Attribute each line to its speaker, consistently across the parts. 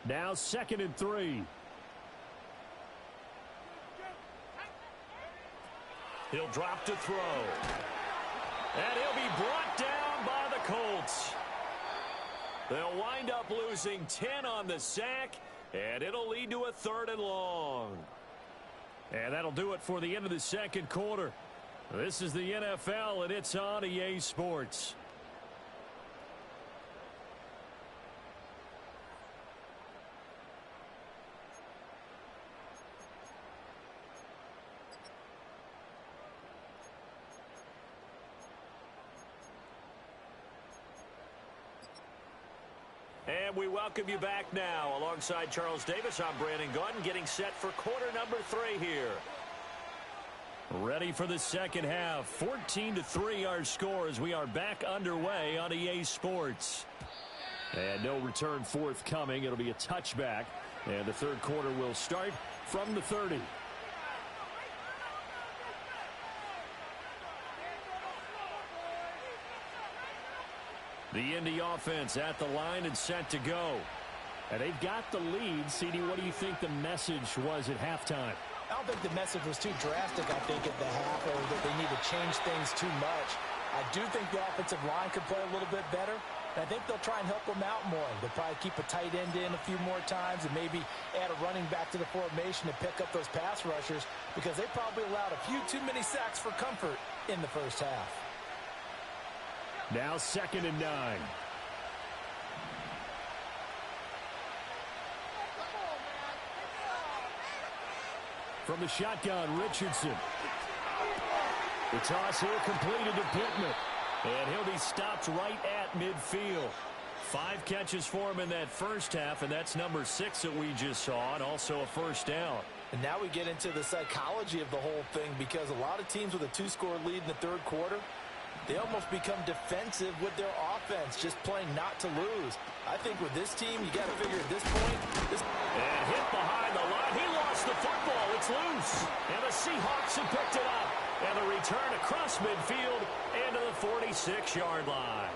Speaker 1: Now 2nd and 3. He'll drop to throw. And he'll be brought down by the Colts. They'll wind up losing 10 on the sack, and it'll lead to a 3rd and long. And that'll do it for the end of the second quarter. This is the NFL, and it's on EA Sports. And we welcome you back now. Alongside Charles Davis, I'm Brandon Gaudin, getting set for quarter number 3 here. Ready for the second half. 14-3 our score as we are back underway on EA Sports. And no return forthcoming. It'll be a touchback. And the third quarter will start from the 30. The Indy offense at the line and set to go. And they've got the lead. CD, what do you think the message was at halftime?
Speaker 2: I don't think the message was too drastic, I think, at the half, or that they need to change things too much. I do think the offensive line could play a little bit better, and I think they'll try and help them out more. They'll probably keep a tight end in a few more times and maybe add a running back to the formation to pick up those pass rushers, because they probably allowed a few too many sacks for comfort in the first half.
Speaker 1: Now 2nd and 9. From the shotgun, Richardson. The toss here completed to Pittman. And he'll be stopped right at midfield. 5 catches for him in that first half, and that's number 6 that we just saw, and also a first down.
Speaker 2: And now we get into the psychology of the whole thing, because a lot of teams with a 2-score lead in the third quarter, they almost become defensive with their offense, just playing not to lose. I think with this team, you got to figure at this point.
Speaker 1: And hit behind the line. He lost the football. It's loose. And the Seahawks have picked it up. And the return across midfield into the 46-yard line.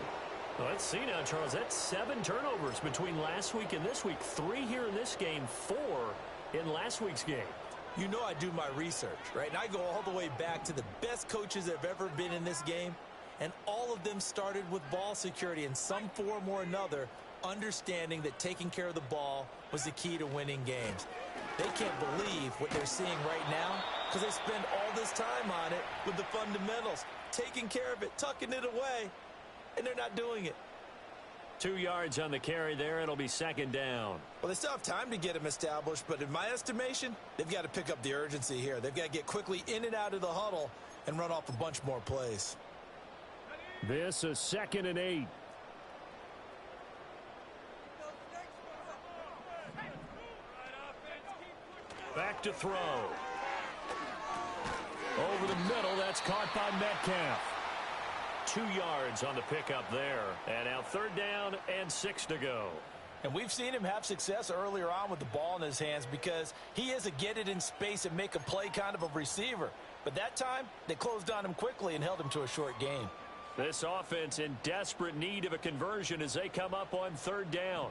Speaker 1: Well, let's see now, Charles. That's 7 turnovers between last week and this week. 3 here in this game, 4 in last week's game.
Speaker 2: You know I do my research, right? And I go all the way back to the best coaches that have ever been in this game. And all of them started with ball security in some form or another, understanding that taking care of the ball was the key to winning games. They can't believe what they're seeing right now because they spend all this time on it with the fundamentals, taking care of it, tucking it away, and they're not doing it.
Speaker 1: 2 yards on the carry there. It'll be 2nd down.
Speaker 2: Well, they still have time to get them established, but in my estimation, they've got to pick up the urgency here. They've got to get quickly in and out of the huddle and run off a bunch more plays.
Speaker 1: This is 2nd and 8. Back to throw. Over the middle, that's caught by Metcalf. 2 yards on the pickup there. And now 3rd down and 6 to go.
Speaker 2: And we've seen him have success earlier on with the ball in his hands because he is a get it in space and make a play kind of a receiver. But that time, they closed on him quickly and held him to a short gain.
Speaker 1: This offense in desperate need of a conversion as they come up on 3rd down.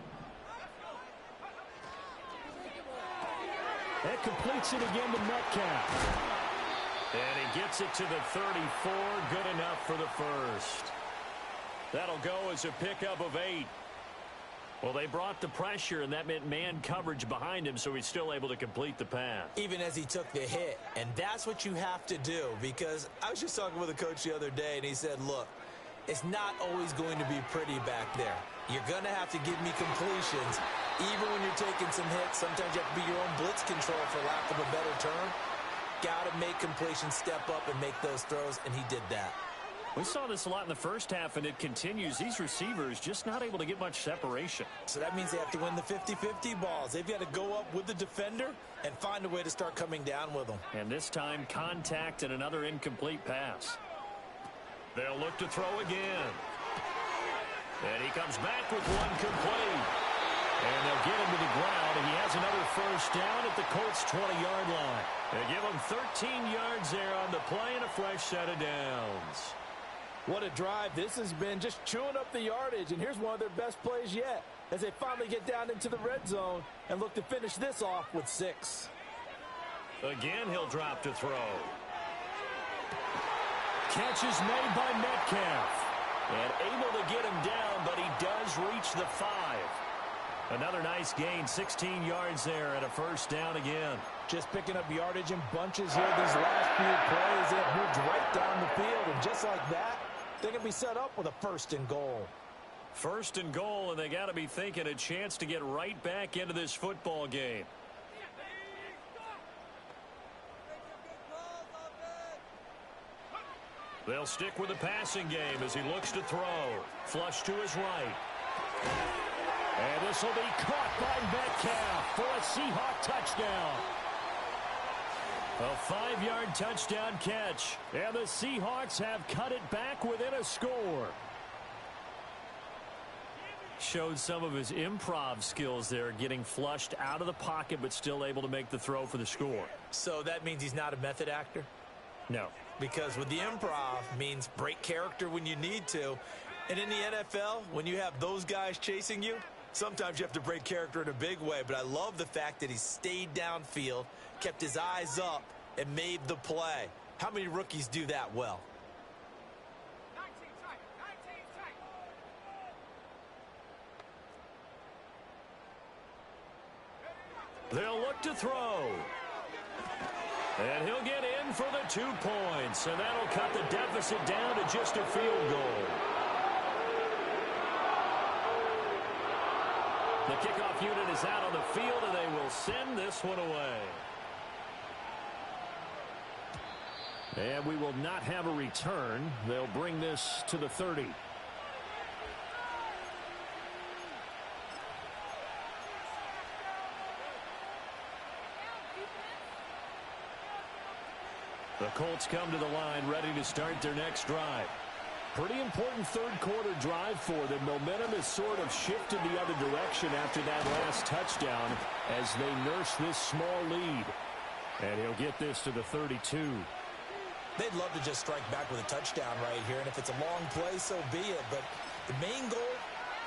Speaker 1: That completes it again to Metcalf. And he gets it to the 34. Good enough for the first. That'll go as a pickup of 8. Well, they brought the pressure, and that meant man coverage behind him, so he's still able to complete the pass.
Speaker 2: Even as he took the hit. And that's what you have to do, because I was just talking with a coach the other day, and he said, look, it's not always going to be pretty back there. You're going to have to give me completions. Even when you're taking some hits, sometimes you have to be your own blitz control, for lack of a better term. Got to make completions, step up, and make those throws, and he did that.
Speaker 1: We saw this a lot in the first half, and it continues. These receivers just not able to get much separation.
Speaker 2: So that means they have to win the 50-50 balls. They've got to go up with the defender and find a way to start coming down with them.
Speaker 1: And this time, contact and another incomplete pass. They'll look to throw again. And he comes back with one complete. And they'll get him to the ground, and he has another first down at the Colts' 20-yard line. They give him 13 yards there on the play and a fresh set of downs.
Speaker 2: What a drive this has been, just chewing up the yardage. And here's one of their best plays yet as they finally get down into the red zone and look to finish this off with 6.
Speaker 1: Again, he'll drop to throw. Catch is made by Metcalf. And able to get him down, but he does reach the 5. Another nice gain, 16 yards there, and a first down again.
Speaker 2: Just picking up yardage in bunches here these last few plays. They have moved right down the field, and just like that, they're going to be set up with a 1st and goal.
Speaker 1: 1st and goal, and they got to be thinking a chance to get right back into this football game. They'll stick with the passing game as he looks to throw. Flush to his right. And this will be caught by Metcalf for a Seahawk touchdown. A 5-yard touchdown catch. And the Seahawks have cut it back within a score. Showed some of his improv skills there, getting flushed out of the pocket but still able to make the throw for the score.
Speaker 2: So that means he's not a method actor?
Speaker 1: No.
Speaker 2: Because with the improv means break character when you need to. And in the NFL, when you have those guys chasing you, sometimes you have to break character in a big way. But I love the fact that he stayed downfield, kept his eyes up, and made the play. How many rookies do that well?
Speaker 1: They'll look to throw. And he'll get in for the 2 points. And that'll cut the deficit down to just a field goal. The kickoff unit is out on the field, and they will send this one away. And we will not have a return. They'll bring this to the 30. The Colts come to the line ready to start their next drive. Pretty important third-quarter drive for them. Momentum has sort of shifted the other direction after that last touchdown as they nurse this small lead. And he'll get this to the 32.
Speaker 2: They'd love to just strike back with a touchdown right here, and if it's a long play, so be it. But the main goal,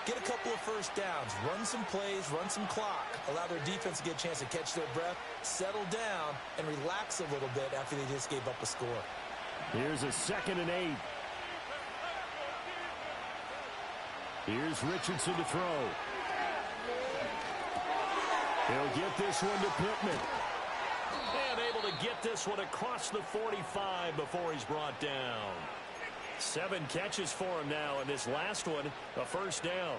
Speaker 2: get a couple of first downs, run some plays, run some clock, allow their defense to get a chance to catch their breath, settle down, and relax a little bit after they just gave up a score.
Speaker 1: Here's a 2nd and 8. Here's Richardson to throw. He'll get this one to Pittman. And able to get this one across the 45 before he's brought down. 7 catches for him now, and this last one, a first down.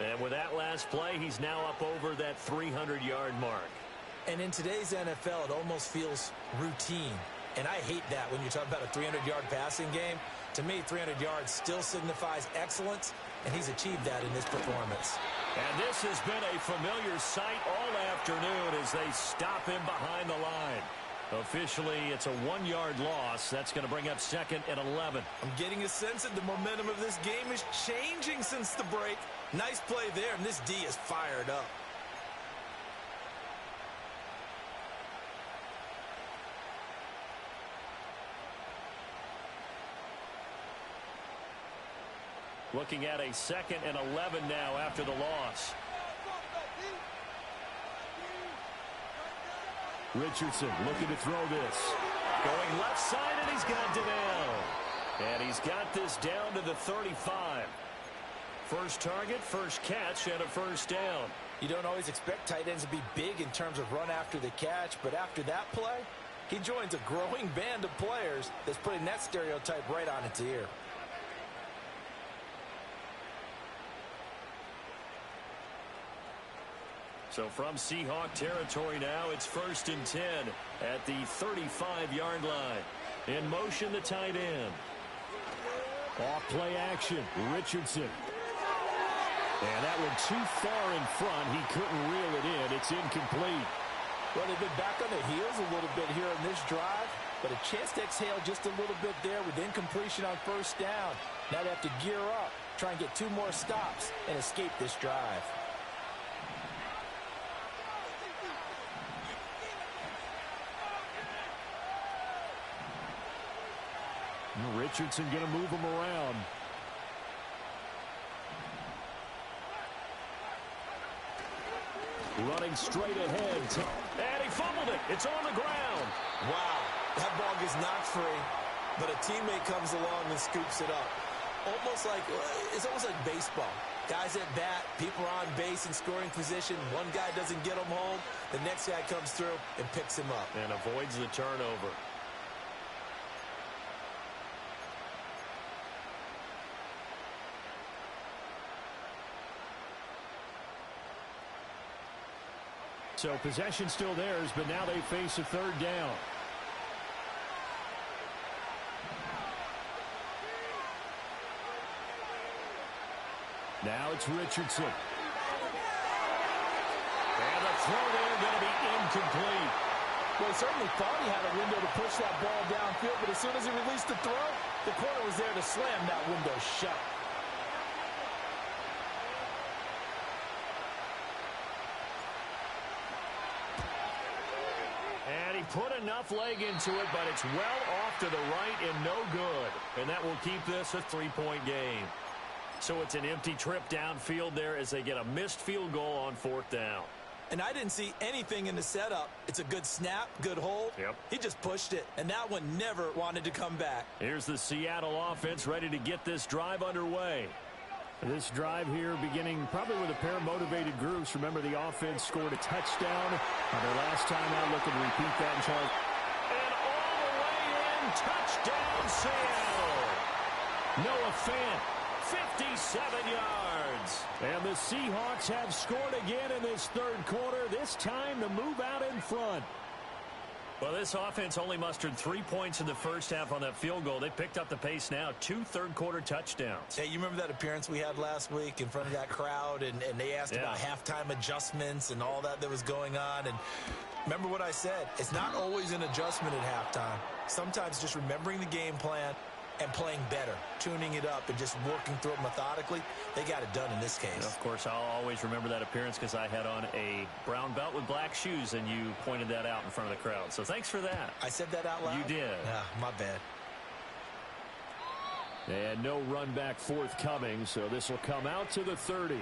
Speaker 1: And with that last play, he's now up over that 300-yard mark.
Speaker 2: And in today's NFL, it almost feels routine. And I hate that when you talk about a 300-yard passing game. To me, 300 yards still signifies excellence, and he's achieved that in this performance.
Speaker 1: And this has been a familiar sight all afternoon as they stop him behind the line. Officially, it's a 1-yard loss. That's going to bring up 2nd and 11.
Speaker 2: I'm getting a sense that the momentum of this game is changing since the break. Nice play there, and this D is fired up.
Speaker 1: Looking at a 2nd and 11 now after the loss. Richardson looking to throw this. Going left side, and he's got it down. And he's got this down to the 35. First target, first catch, and a first down.
Speaker 2: You don't always expect tight ends to be big in terms of run after the catch, but after that play, he joins a growing band of players that's putting that stereotype right on its ear.
Speaker 1: So from Seahawk territory now, it's 1st and 10 at the 35-yard line. In motion, the tight end. Off play action, Richardson. And that one too far in front. He couldn't reel it in. It's incomplete.
Speaker 2: Well, they've been back on their heels a little bit here in this drive, but a chance to exhale just a little bit there with incompletion on first down. Now they have to gear up, try and get 2 more stops, and escape this drive.
Speaker 1: Richardson going to move him around. Running straight ahead. And he fumbled it. It's on the ground.
Speaker 2: Wow. That ball gets knocked free, but a teammate comes along and scoops it up. It's almost like baseball. Guys at bat, people are on base in scoring position. One guy doesn't get him home. The next guy comes through and picks him up.
Speaker 1: And avoids the turnover. So possession still theirs, but now they face a third down. Now it's Richardson. And the throw there going to be incomplete.
Speaker 3: Well, he certainly thought he had a window to push that ball downfield, but as soon as he released the throw, the corner was there to slam that window shut.
Speaker 1: And he put enough leg into it, but it's well off to the right and no good. And that will keep this a 3-point game. So it's an empty trip downfield there as they get a missed field goal on 4th down.
Speaker 2: And I didn't see anything in the setup. It's a good snap, good hold.
Speaker 1: Yep.
Speaker 2: He just pushed it, and that one never wanted to come back.
Speaker 1: Here's the Seattle offense ready to get this drive underway. This drive here beginning probably with a pair of motivated groups. Remember, the offense scored a touchdown on their last time out. Looking to repeat that in Charles. And all the way in, touchdown Seattle. Noah Fant, 57 yards. And the Seahawks have scored again in this third quarter, this time to move out in front. Well, this offense only mustered 3 points in the first half on that field goal. They picked up the pace now, 2 third-quarter touchdowns.
Speaker 2: Hey, you remember that appearance we had last week in front of that crowd, and they asked about halftime adjustments and all that was going on, and remember what I said, it's not always an adjustment at halftime. Sometimes just remembering the game plan and playing better, tuning it up and just working through it methodically. They got it done in this case.
Speaker 1: And of course, I'll always remember that appearance because I had on a brown belt with black shoes, and you pointed that out in front of the crowd. So thanks for that.
Speaker 2: I said that out loud?
Speaker 1: You did.
Speaker 2: Yeah, my bad.
Speaker 1: And no run back forthcoming, so this will come out to the 30.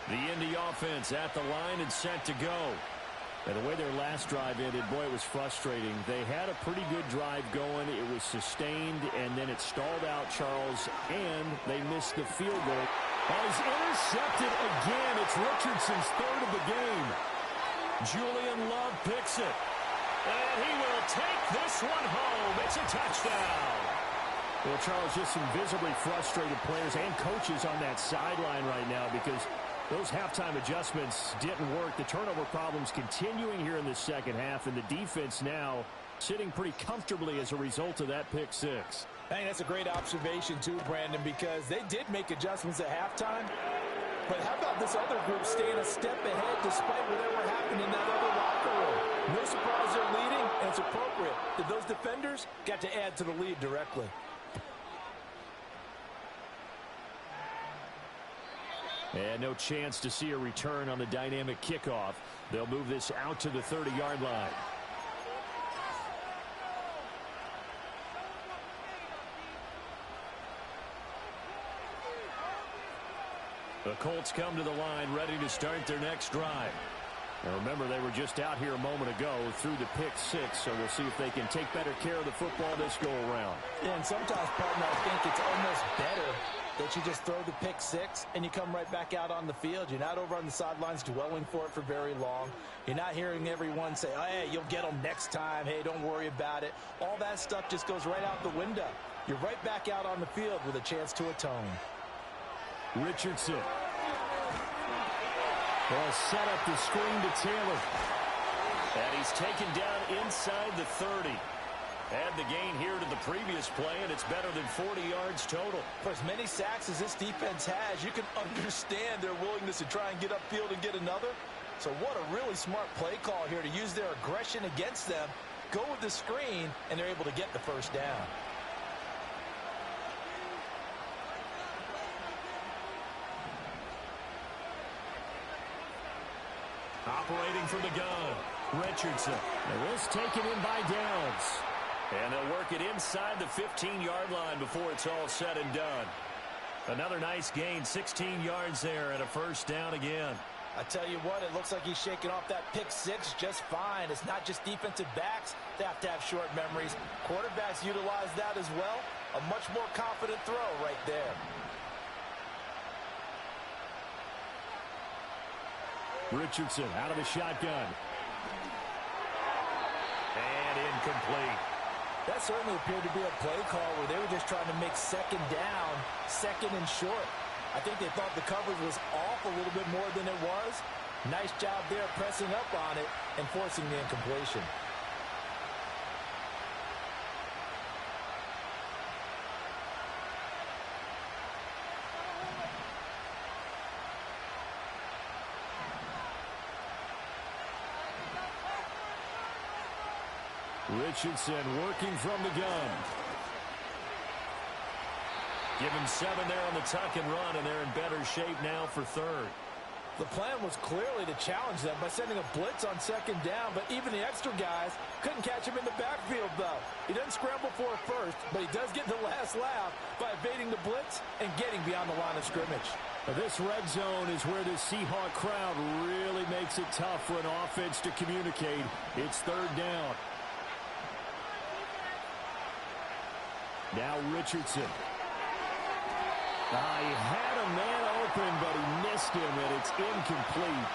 Speaker 1: The Indy offense at the line and set to go. And the way their last drive ended, boy, it was frustrating. They had a pretty good drive going. It was sustained, and then it stalled out, Charles, and they missed the field goal. Oh, he's intercepted again. It's Richardson's third of the game. Julian Love picks it. And he will take this one home. It's a touchdown. Well, Charles, just some visibly frustrated players and coaches on that sideline right now because those halftime adjustments didn't work. The turnover problems continuing here in the second half, and the defense now sitting pretty comfortably as a result of that pick six.
Speaker 3: I think that's a great observation too, Brandon, because they did make adjustments at halftime. But how about this other group staying a step ahead despite whatever happened in that other locker room? No surprise they're leading, and it's appropriate that those defenders got to add to the lead directly.
Speaker 1: And no chance to see a return on the dynamic kickoff. They'll move this out to the 30-yard line. The Colts come to the line ready to start their next drive. Now remember, they were just out here a moment ago through the pick six, so we'll see if they can take better care of the football this go-around.
Speaker 3: Yeah, and sometimes, partner, I think it's almost better that you just throw the pick six and you come right back out on the field. You're not over on the sidelines dwelling for it for very long. You're not hearing everyone say, oh, hey, you'll get them next time. Hey, don't worry about it. All that stuff just goes right out the window. You're right back out on the field with a chance to atone.
Speaker 1: Richardson. Well, set up the screen to Taylor. And he's taken down inside the 30. Add the gain here to the previous play, and it's better than 40 yards total.
Speaker 3: For as many sacks as this defense has, you can understand their willingness to try and get upfield and get another. So what a really smart play call here to use their aggression against them, go with the screen, and they're able to get the first down.
Speaker 1: Operating from the gun, Richardson. And this taken in by Downs. And they'll work it inside the 15-yard line before it's all said and done. Another nice gain, 16 yards there, and a first down again.
Speaker 3: I tell you what, it looks like he's shaking off that pick six just fine. It's not just defensive backs that have to have short memories. Quarterbacks utilize that as well. A much more confident throw right there.
Speaker 1: Richardson out of the shotgun. And incomplete.
Speaker 3: That certainly appeared to be a play call where they were just trying to make second down, second and short. I think they thought the coverage was off a little bit more than it was. Nice job there pressing up on it and forcing the incompletion.
Speaker 1: Richardson working from the gun. Give him 7 there on the tuck and run, and they're in better shape now for third.
Speaker 3: The plan was clearly to challenge them by sending a blitz on second down, but even the extra guys couldn't catch him in the backfield, though. He doesn't scramble for it first, but he does get the last laugh by evading the blitz and getting beyond the line of scrimmage.
Speaker 1: This red zone is where the Seahawk crowd really makes it tough for an offense to communicate. It's third down. Now Richardson. He had a man open, but he missed him, and it's incomplete.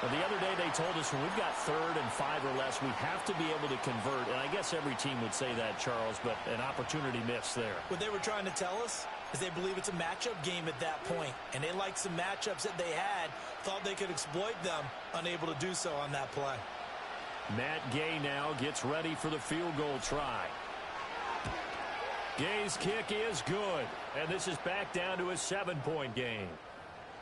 Speaker 1: Well, the other day they told us when we've got 3rd and 5 or less, we have to be able to convert. And I guess every team would say that, Charles, but an opportunity missed there.
Speaker 2: What they were trying to tell us is they believe it's a matchup game at that point, and they liked some matchups that they had, thought they could exploit them, unable to do so on that play.
Speaker 1: Matt Gay now gets ready for the field goal try. Gay's kick is good, and this is back down to a 7-point game.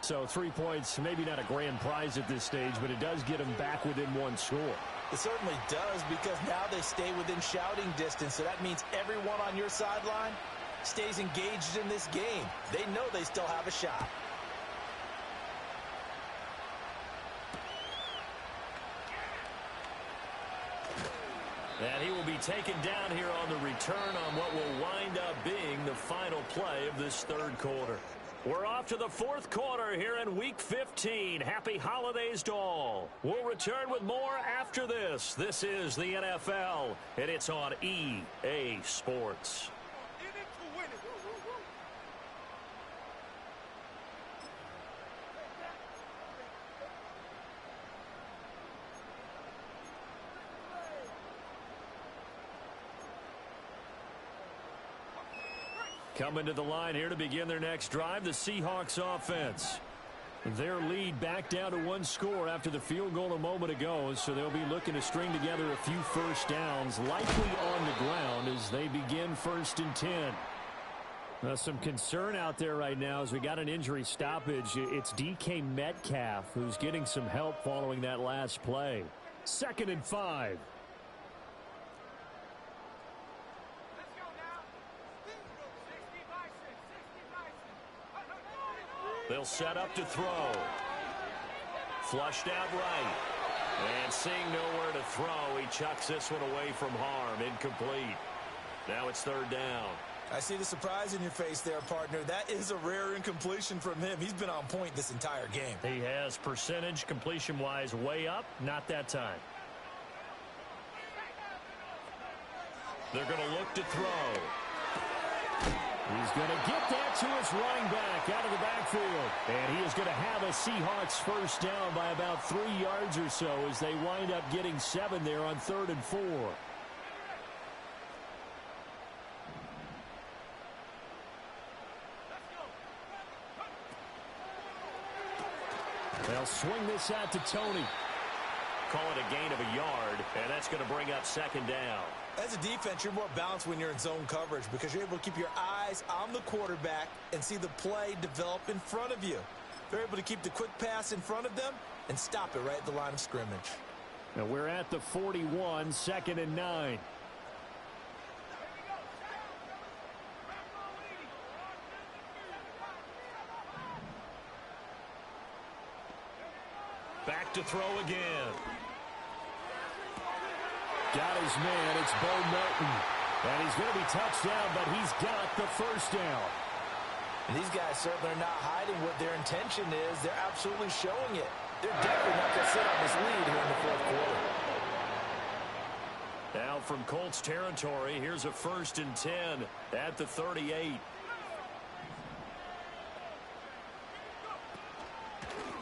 Speaker 1: So 3 points, maybe not a grand prize at this stage, but it does get them back within one score.
Speaker 2: It certainly does, because now they stay within shouting distance, so that means everyone on your sideline stays engaged in this game. They know they still have a shot.
Speaker 1: And he will be taken down here on the return on what will wind up being the final play of this third quarter. We're off to the fourth quarter here in Week 15. Happy holidays to all. We'll return with more after this. This is the NFL, and it's on EA Sports. Coming to the line here to begin their next drive, the Seahawks offense. Their lead back down to 1 score after the field goal a moment ago, so they'll be looking to string together a few first downs, likely on the ground as they begin 1st and 10. Now, some concern out there right now as we got an injury stoppage. It's DK Metcalf who's getting some help following that last play. 2nd and 5. They'll set up to throw. Flushed out right. And seeing nowhere to throw, he chucks this one away from harm. Incomplete. Now it's 3rd down.
Speaker 2: I see the surprise in your face there, partner. That is a rare incompletion from him. He's been on point this entire game.
Speaker 1: He has percentage completion-wise way up. Not that time. They're going to look to throw. He's going to get that to his running back out of the backfield. And he is going to have a Seahawks first down by about 3 yards or so as they wind up getting 7 there on 3rd and 4. They'll swing this out to Tony. Call it a gain of a yard, and that's going to bring up 2nd down.
Speaker 2: As a defense, you're more balanced when you're in zone coverage because you're able to keep your eyes on the quarterback and see the play develop in front of you. They're able to keep the quick pass in front of them, and stop it right at the line of scrimmage.
Speaker 1: Now we're at the 41, 2nd and 9. Back to throw again. Got his man. It's Bo Melton. And he's going to be touched down, but he's got the first down.
Speaker 3: And these guys certainly are not hiding what their intention is. They're absolutely showing it. They're definitely not going to sit on this lead here in the fourth quarter.
Speaker 1: Now from Colts territory, here's a 1st and 10 at the 38.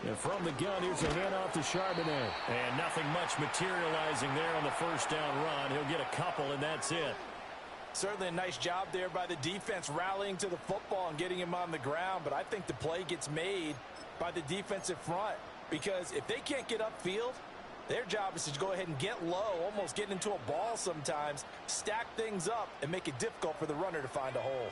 Speaker 1: And from the gun, here's a handoff to Charbonnet. And nothing much materializing there on the first down run. He'll get a couple, and that's it.
Speaker 3: Certainly a nice job there by the defense rallying to the football and getting him on the ground. But I think the play gets made by the defensive front. Because if they can't get upfield, their job is to go ahead and get low, almost get into a ball sometimes, stack things up, and make it difficult for the runner to find a hole.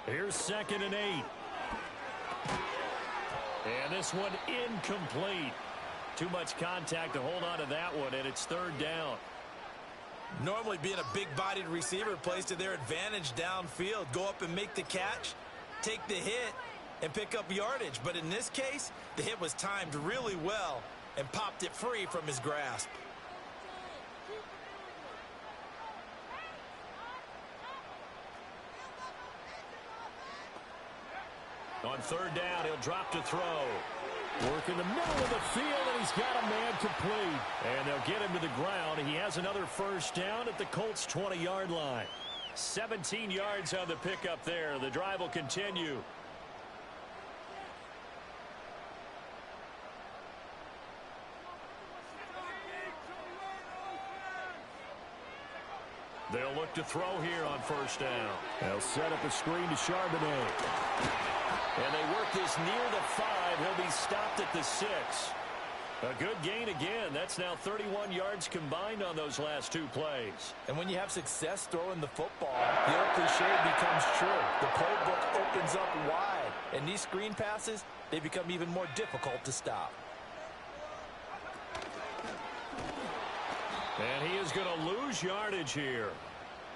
Speaker 1: Here's 2nd and 8. And this one incomplete. Too much contact to hold on to that one, and it's 3rd down.
Speaker 2: Normally being a big-bodied receiver plays to their advantage downfield. Go up and make the catch, take the hit, and pick up yardage. But in this case, the hit was timed really well and popped it free from his grasp.
Speaker 1: On 3rd down, he'll drop to throw. Work in the middle of the field, and he's got a man complete. And they'll get him to the ground. He has another first down at the Colts' 20-yard line. 17 yards on the pickup there. The drive will continue. They'll look to throw here on first down. They'll set up a screen to Charbonnet. And they work this near the 5. He'll be stopped at the 6. A good gain again. That's now 31 yards combined on those last 2 plays.
Speaker 3: And when you have success throwing the football, the old cliche becomes true. The playbook opens up wide. And these screen passes, they become even more difficult to stop.
Speaker 1: And he is going to lose yardage here.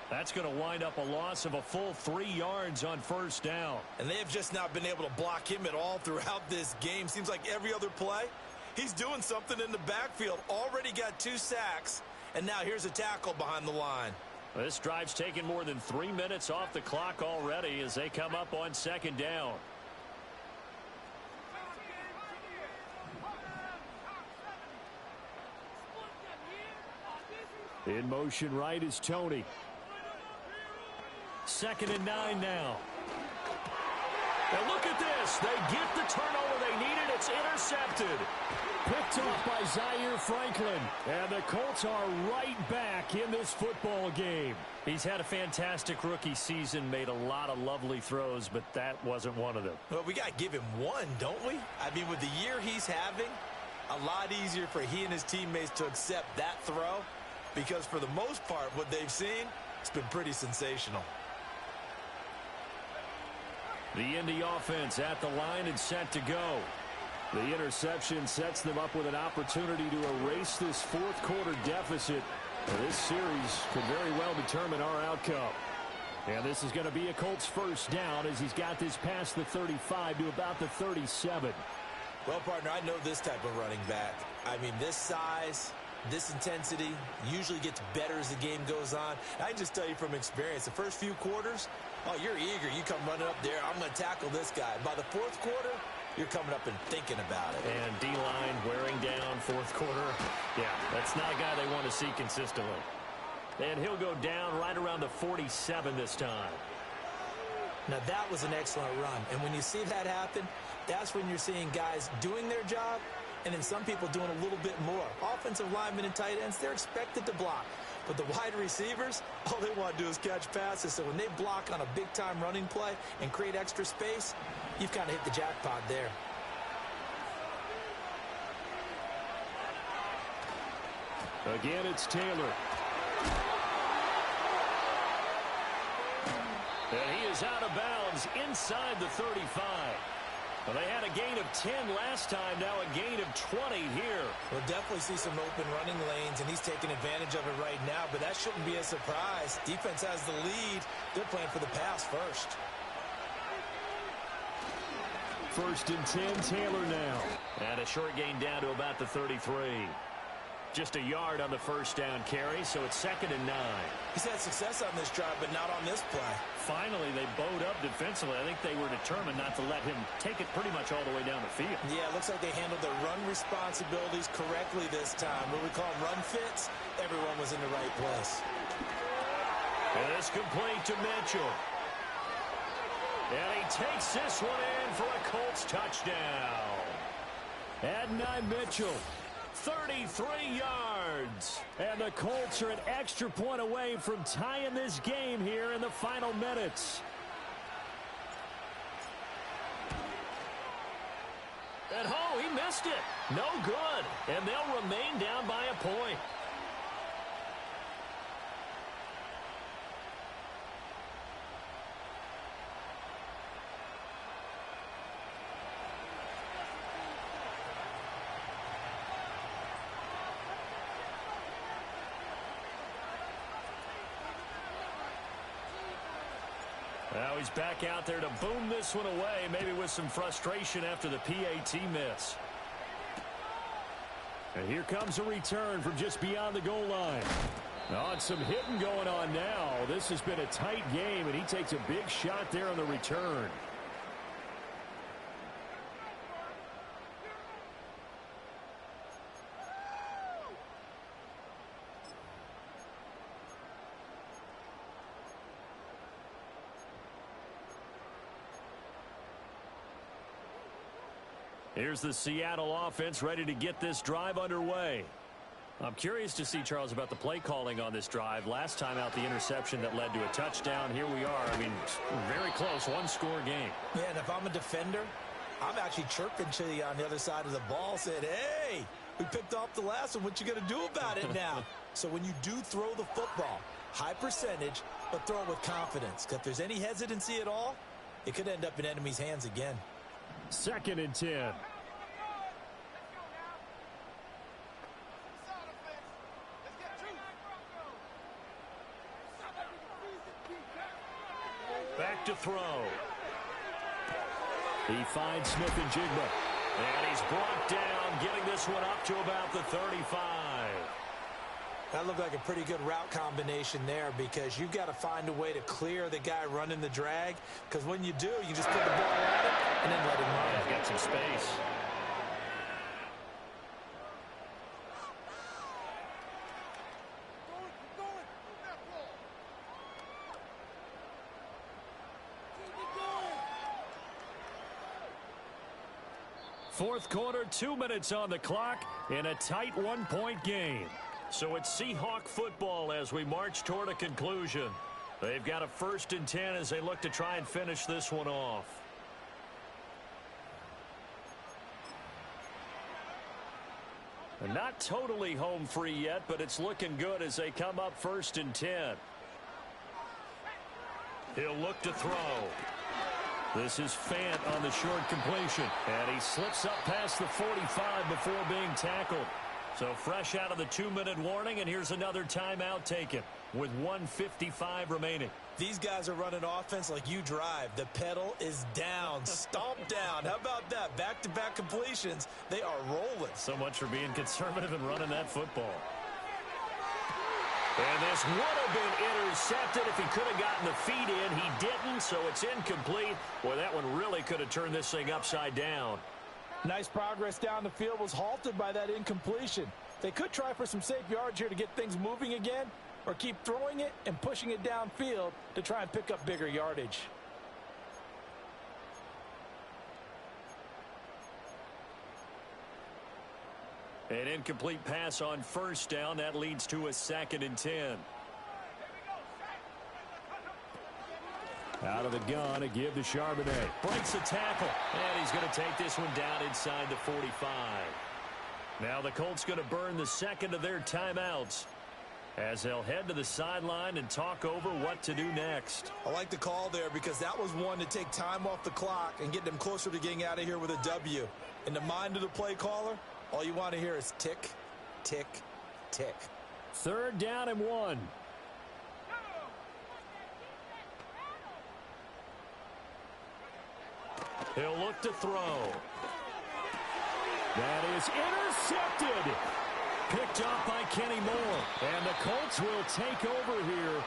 Speaker 1: That's going to wind up a loss of a full 3 yards on first down.
Speaker 2: And they have just not been able to block him at all throughout this game. Seems like every other play, he's doing something in the backfield. Already got 2 sacks, and now here's a tackle behind the line.
Speaker 1: This drive's taken more than 3 minutes off the clock already as they come up on 2nd down. In motion right is Tony. 2nd and 9 now. And look at this. They get the turnover they needed. It's intercepted. Picked off by Zaire Franklin. And the Colts are right back in this football game. He's had a fantastic rookie season, made a lot of lovely throws, but that wasn't one of them.
Speaker 2: Well, we got to give him one, don't we? I mean, with the year he's having, a lot easier for he and his teammates to accept that throw. Because for the most part, what they've seen, it's been pretty sensational.
Speaker 1: The Indy offense at the line and set to go. The interception sets them up with an opportunity to erase this fourth quarter deficit. This series could very well determine our outcome. And this is going to be a Colts first down as he's got this past the 35 to about the 37.
Speaker 2: Well, partner, I know this type of running back. I mean, this size, this intensity usually gets better as the game goes on. I can just tell you from experience, the first few quarters, oh, you're eager. You come running up there. I'm going to tackle this guy. By the fourth quarter, you're coming up and thinking about it.
Speaker 1: And D-line wearing down fourth quarter. Yeah, that's not a guy they want to see consistently. And he'll go down right around the 47 this time.
Speaker 3: Now, that was an excellent run. And when you see that happen, that's when you're seeing guys doing their job and then some people doing a little bit more. Offensive linemen and tight ends, they're expected to block. But the wide receivers, all they want to do is catch passes. So when they block on a big-time running play and create extra space, you've kind of hit the jackpot there.
Speaker 1: Again, it's Taylor. And he is out of bounds inside the 35. Well, they had a gain of 10 last time, now a gain of 20 here.
Speaker 2: We'll definitely see some open running lanes, and he's taking advantage of it right now, but that shouldn't be a surprise. Defense has the lead. They're playing for the pass first.
Speaker 1: 1st and 10, Taylor now. And a short gain down to about the 33. Just a yard on the first down carry, so it's 2nd and 9.
Speaker 2: He's had success on this drive, but not on this play.
Speaker 1: Finally, they bowed up defensively. I think they were determined not to let him take it pretty much all the way down the field.
Speaker 2: Yeah, it looks like they handled their run responsibilities correctly this time. What we call them run fits, everyone was in the right place.
Speaker 1: And it's complete to Mitchell. And he takes this one in for a Colts touchdown. Adonai Mitchell. 33 yards. And the Colts are an extra point away from tying this game here in the final minutes. And he missed it. No good. And they'll remain down by a point. Now he's back out there to boom this one away, maybe with some frustration after the PAT miss. And here comes a return from just beyond the goal line. Oh, and some hitting going on now. This has been a tight game, and he takes a big shot there on the return. Here's the Seattle offense ready to get this drive underway. I'm curious to see, Charles, about the play calling on this drive. Last time out, the interception that led to a touchdown. Here we are. I mean, very close, one-score game.
Speaker 2: Yeah, and if I'm a defender, I'm actually chirping to you on the other side of the ball, said, hey, we picked off the last one. What you going to do about it now? So when you do throw the football, high percentage, but throw it with confidence. Because if there's any hesitancy at all, it could end up in enemy's hands again.
Speaker 1: 2nd and 10. Back to throw. He finds Smith and Jigba. And he's brought down, getting this one up to about the 35.
Speaker 2: That looked like a pretty good route combination there, because you've got to find a way to clear the guy running the drag, because when you do, you just put the ball at him and then let him run.
Speaker 1: Yeah, he's got some space. Fourth quarter, 2 minutes on the clock in a tight one-point game. So it's Seahawk football as we march toward a conclusion. They've got a 1st and 10 as they look to try and finish this one off. And not totally home free yet, but it's looking good as they come up 1st and 10. He'll look to throw. This is Fant on the short completion. And he slips up past the 45 before being tackled. So fresh out of the 2-minute warning, and here's another timeout taken with 1:55 remaining.
Speaker 2: These guys are running offense like you drive. The pedal is down, stomped down. How about that? Back-to-back completions. They are rolling.
Speaker 1: So much for being conservative and running that football. And this would have been intercepted if he could have gotten the feet in. He didn't, so it's incomplete. Boy, that one really could have turned this thing upside down.
Speaker 3: Nice progress down the field was halted by that incompletion. They could try for some safe yards here to get things moving again, or keep throwing it and pushing it downfield to try and pick up bigger yardage.
Speaker 1: An incomplete pass on 1st down. That leads to a 2nd and 10. Out of the gun, a give to Charbonnet. Breaks the tackle, and he's going to take this one down inside the 45. Now the Colts going to burn the second of their timeouts as they'll head to the sideline and talk over what to do next.
Speaker 2: I like the call there because that was one to take time off the clock and get them closer to getting out of here with a W. In the mind of the play caller, all you want to hear is tick, tick, tick.
Speaker 1: 3rd down and 1. He'll look to throw. That is intercepted. Picked off by Kenny Moore. And the Colts will take over here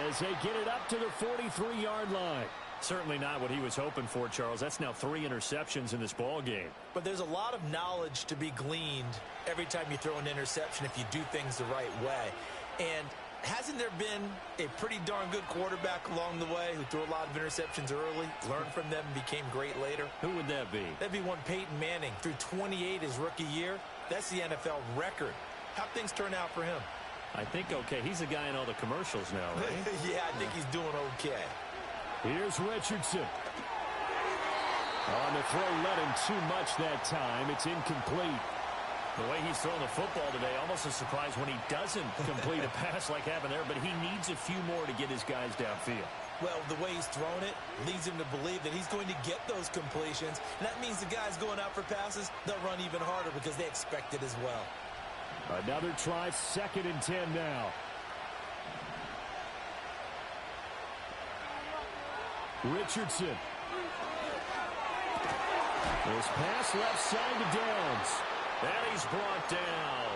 Speaker 1: as they get it up to the 43-yard line. Certainly not what he was hoping for, Charles. That's now 3 interceptions in this ball game.
Speaker 2: But there's a lot of knowledge to be gleaned every time you throw an interception if you do things the right way. And hasn't there been a pretty darn good quarterback along the way who threw a lot of interceptions early, learned from them, and became great later?
Speaker 1: Who would that be?
Speaker 2: That'd be one Peyton Manning. Threw 28 his rookie year. That's the NFL record. How'd things turn out for him?
Speaker 1: I think okay. He's the guy in all the commercials now, right?
Speaker 2: Yeah, I think he's doing okay.
Speaker 1: Here's Richardson. On the throw, let him too much that time. It's incomplete. The way he's throwing the football today, almost a surprise when he doesn't complete a pass like happened there, but he needs a few more to get his guys downfield.
Speaker 2: Well, the way he's thrown it leads him to believe that he's going to get those completions. And that means the guys going out for passes, they'll run even harder because they expect it as well.
Speaker 1: Another try, 2nd and 10 now. Richardson. This pass left side to Downs. And he's brought down.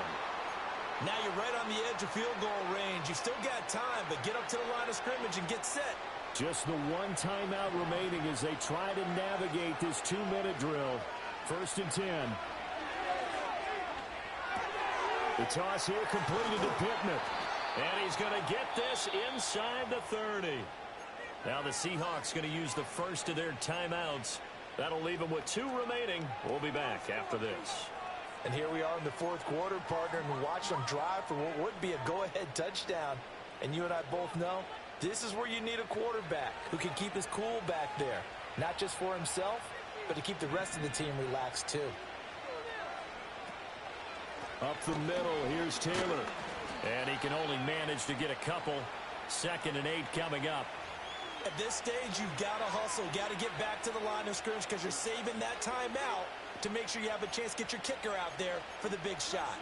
Speaker 2: Now you're right on the edge of field goal range. You've still got time, but get up to the line of scrimmage and get set.
Speaker 1: Just the one timeout remaining as they try to navigate this 2-minute drill. 1st and 10. The toss here completed to Pittman. And he's going to get this inside the 30. Now the Seahawks going to use the first of their timeouts. That'll leave them with 2 remaining. We'll be back after this.
Speaker 2: And here we are in the 4th quarter, partner, and watch them drive for what would be a go-ahead touchdown. And you and I both know this is where you need a quarterback who can keep his cool back there. Not just for himself, but to keep the rest of the team relaxed too.
Speaker 1: Up the middle, here's Taylor. And he can only manage to get a couple. 2nd and 8 coming up.
Speaker 2: At this stage, you've got to hustle, got to get back to the line of scrimmage because you're saving that timeout to make sure you have a chance to get your kicker out there for the big shot.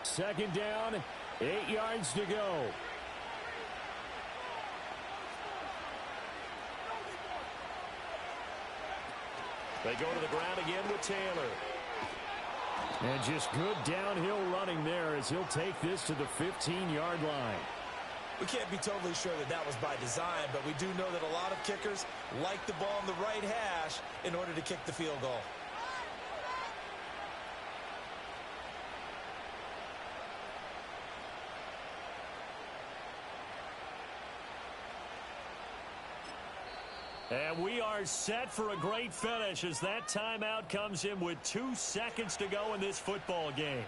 Speaker 1: Second down, 8 yards to go. They go to the ground again with Taylor. And just good downhill running there as he'll take this to the 15-yard line.
Speaker 2: We can't be totally sure that that was by design, but we do know that a lot of kickers like the ball on the right hash in order to kick the field goal.
Speaker 1: And we are set for a great finish as that timeout comes in with 2 seconds to go in this football game.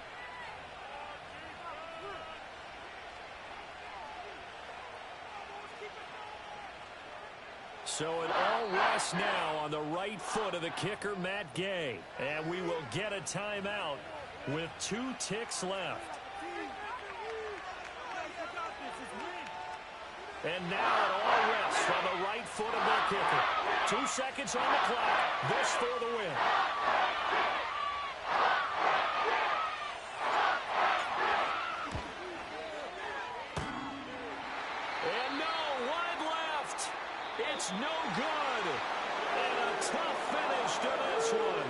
Speaker 1: So it all rests now on the right foot of the kicker, Matt Gay. And we will get a timeout with 2 ticks left. And now it all rests on the right foot of their kicker. 2 seconds on the clock. This for the win. And no, wide left. It's no good. And a tough finish to this one.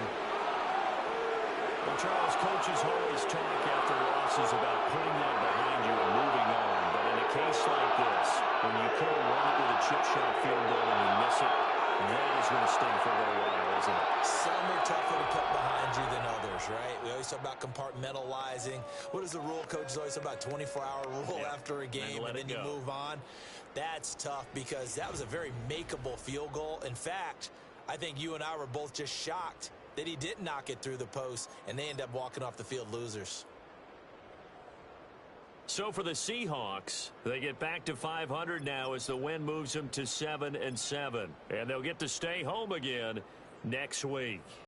Speaker 1: Well, Charles, coaches always talk after losses about putting that behind you and moving on. But in a case like this, when you could have won it with a chip shot field goal and you miss it, that is going to sting for a little while, isn't it?
Speaker 2: Some are tougher to put behind you than others, right? We always talk about compartmentalizing. What is the rule? Coaches always talk about 24-hour rule after a game, and then you move on. That's tough because that was a very makeable field goal. In fact, I think you and I were both just shocked that he didn't knock it through the post, and they end up walking off the field losers.
Speaker 1: So for the Seahawks, they get back to 500 now as the win moves them to 7-7. And they'll get to stay home again next week.